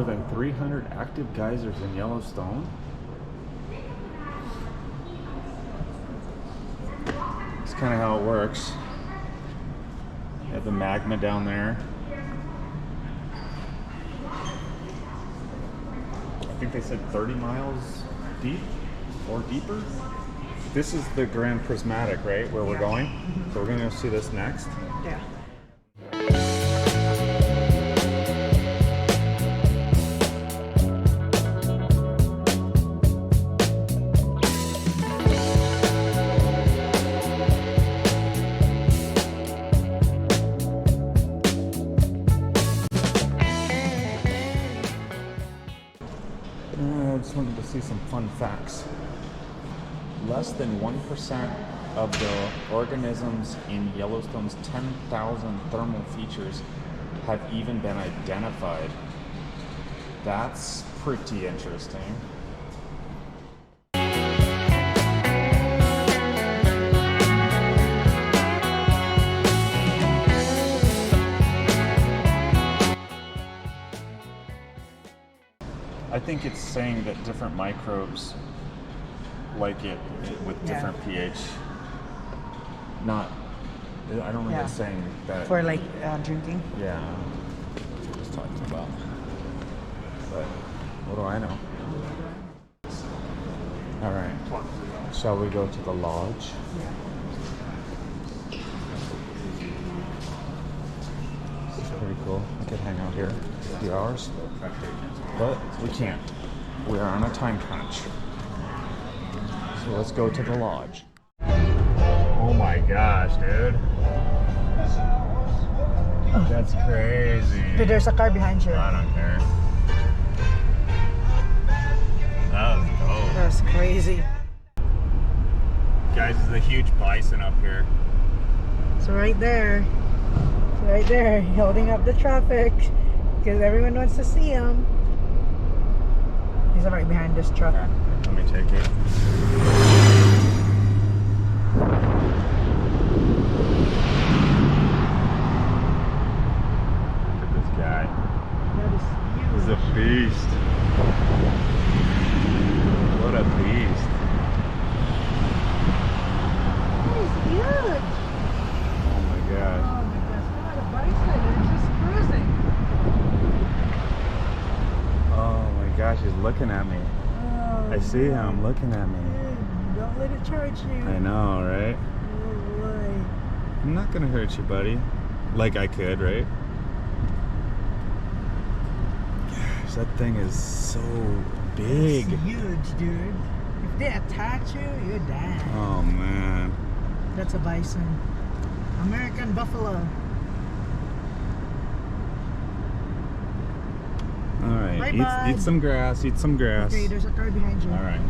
more than 300 active geysers in Yellowstone. That's kind of how it works. You have the magma down there. I think they said 30 miles deep or deeper. This is the Grand Prismatic, right, where we're going? So we're going to go see this next. Yeah. I just wanted to see some fun facts. Less than 1% of the organisms in Yellowstone's 10,000 thermal features have even been identified. That's pretty interesting. I think it's saying that different microbes like it with different pH. Not, I don't think it's saying that. For like drinking? Yeah. That's what I was talking about. But what do I know? Alright. Shall we go to the lodge? This is pretty cool. I could hang out here a few hours. But we can't. We are on a time crunch. So let's go to the lodge. Oh my gosh, dude. That's crazy. Dude, there's a car behind you. I don't care. That was dope. That's crazy. Guys, there's a huge bison up here. So right there. It's right there. Holding up the traffic. Because everyone wants to see him. He's right behind this truck. Okay, let me take it. Look at this guy. That is huge. He's a beast. What a beast. That is huge. Oh my gosh. Oh my gosh. Look at the bison. They're just cruising. Oh my gosh, he's looking at me. Oh, I see him looking at me. Don't let it charge you. I know, right? Oh boy. I'm not gonna hurt you, buddy. Like I could, right? Gosh, that thing is so big. It's huge, dude. If they attack you, you're dead. Oh man. That's a bison. American buffalo. Alright, Bye, bud. eat some grass, eat some grass. Okay, there's a car behind you. Alright.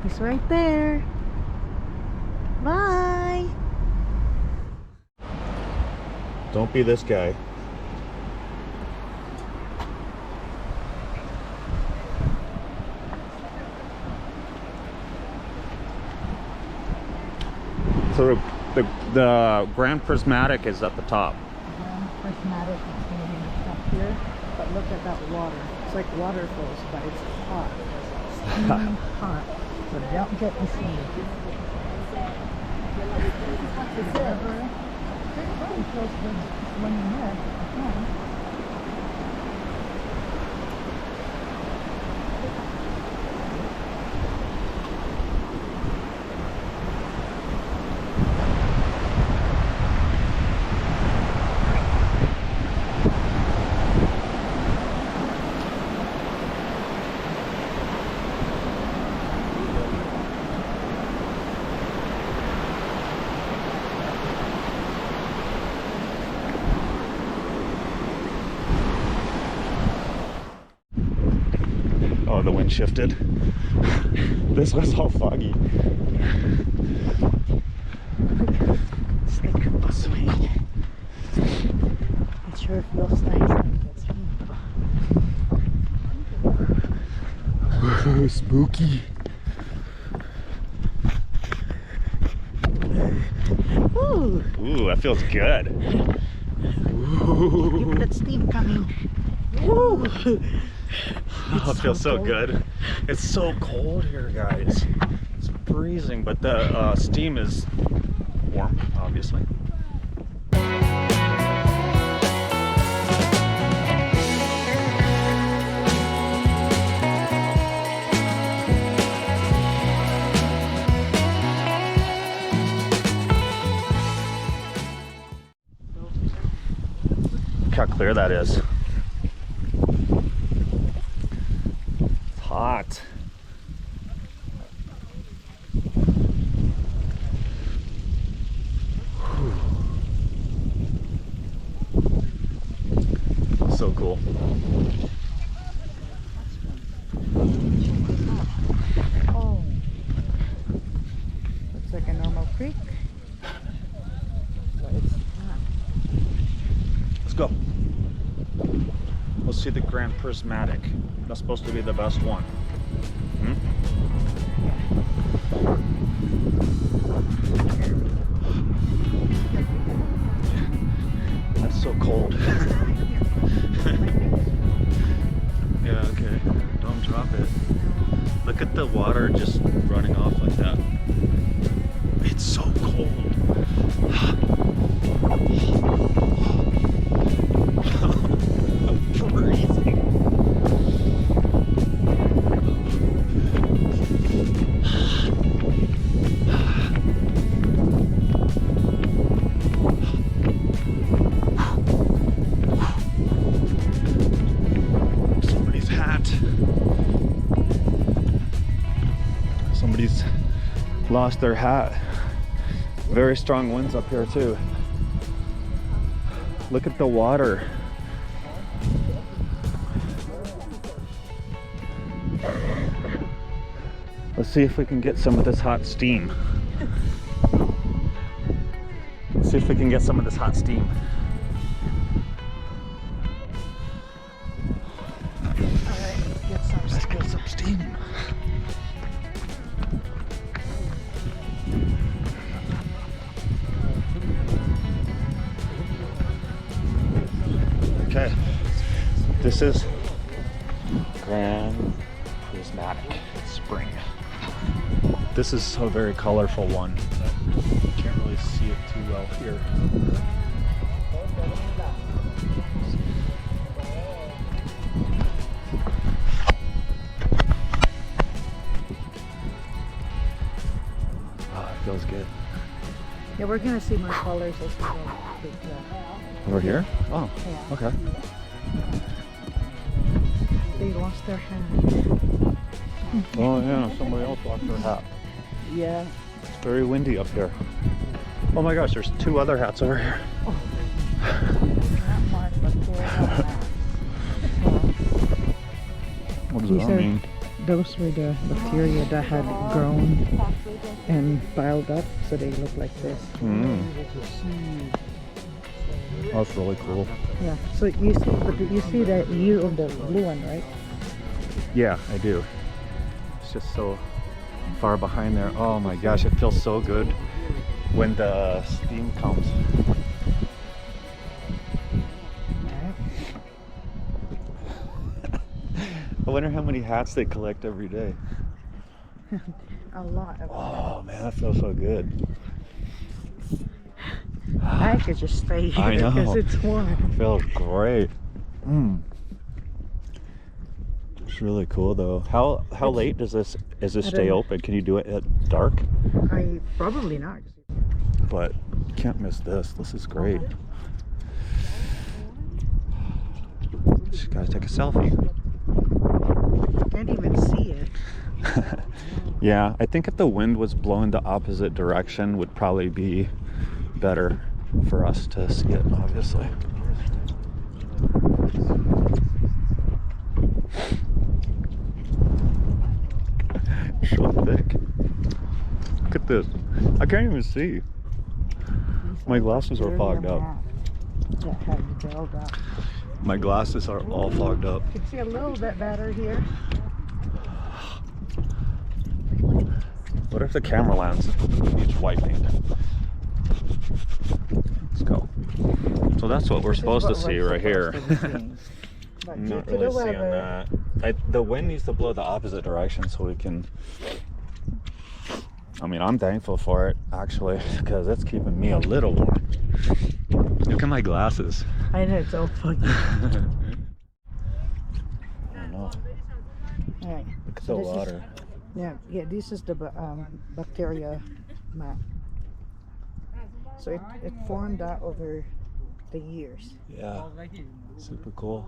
He's right there. Bye. Don't be this guy. So the Grand Prismatic is at the top. Prismatic is going to be up here, but look at that water. It's like waterfalls, but it's hot. Steaming hot. So don't get me seen. It's ever very close when you met. Oh, the wind shifted. This was all foggy. It's like a swing. It sure feels nice. Whoa, spooky. Ooh. Ooh, that feels good. Keep that steam coming. Woo. Oh, it feels so good. It's so cold here, guys. It's freezing, but the steam is warm, obviously. Look how clear that is. It's hot. So cool. Oh, looks like a normal creek. But it's not. Let's go. Let's see the Grand Prismatic. That's supposed to be the best one. Hmm? That's so cold. Yeah, okay. Don't drop it. Look at the water just running off like that. It's so cold. I'm freezing. Somebody's hat. Somebody's lost their hat. Very strong winds up here too. Look at the water. Let's see if we can get some of this hot steam. Let's see if we can get some of this hot steam. Alright, Let's get some steam. Okay, this is Grand Prismatic Spring. This is a very colorful one. Can't really see it too well here. Oh, it feels good. Yeah, we're gonna see more colors as we go. Over here? Oh, Yeah. okay. They lost their hat. Oh yeah, somebody else lost their hat. Yeah. It's very windy up here. Oh my gosh, there's two other hats over here. Not marked, but four hats. What does These that are- mean? Those were the bacteria that had grown and piled up, so they look like this. That's really cool. Yeah. So you see, but you see the U of the blue one, right? Yeah, I do. It's just so far behind there. Oh my gosh, it feels so good when the steam comes. I wonder how many hats they collect every day. A lot of. Oh man, that feels so good. I could just stay here I know. because it's warm. It feels great. It's really cool though. How late does this stay open? Can you do it at dark? I probably not. But can't miss this. This is great. Just gotta take a selfie. Can't even see it. Yeah, I think if the wind was blowing the opposite direction would probably be better for us to see it, obviously. So thick. Look at this. I can't even see. My glasses are fogged up. That had gelled up. My glasses are all fogged up. You can see a little bit better here. What if the camera lens needs wiping? Let's go. So that's what we're This is supposed to what see we're right here. supposed to be seeing. But I'm due not to really the seeing weather, that. The wind needs to blow the opposite direction so we can. I mean, I'm thankful for it actually because it's keeping me a little warm. Look at my glasses. I know it's all foggy. I don't know. All right. Look at So the this is- water. Yeah. This is the bacteria map. So it formed that over the years. Yeah. Super cool.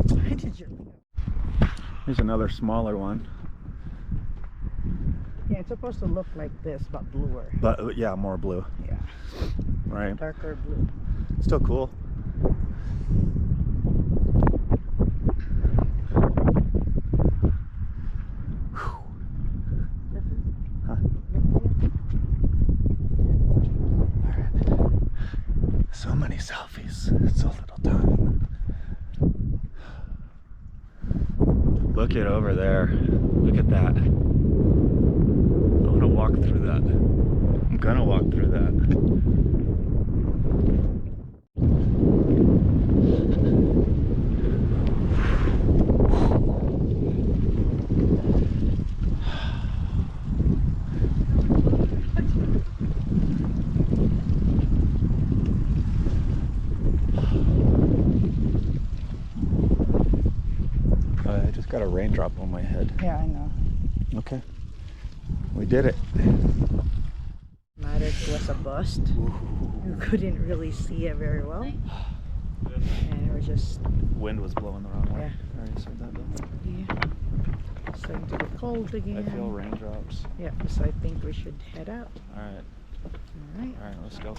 Where did you? Here's another smaller one. Yeah, it's supposed to look like this, but bluer. But yeah, more blue. Yeah, Right. darker blue. Still cool. Huh. So many selfies. So little time. Look at over there. Look at that. I want to walk through that. I'm gonna walk through that. I just got a raindrop on my head. Yeah, I know. Okay. We did it. Prismatic was a bust. You couldn't really see it very well, and it was just Wind was blowing the wrong way. Yeah. I already said that though. starting to get cold again. I feel raindrops. Yeah, so I think we should head out. Alright. All right. Alright, let's go.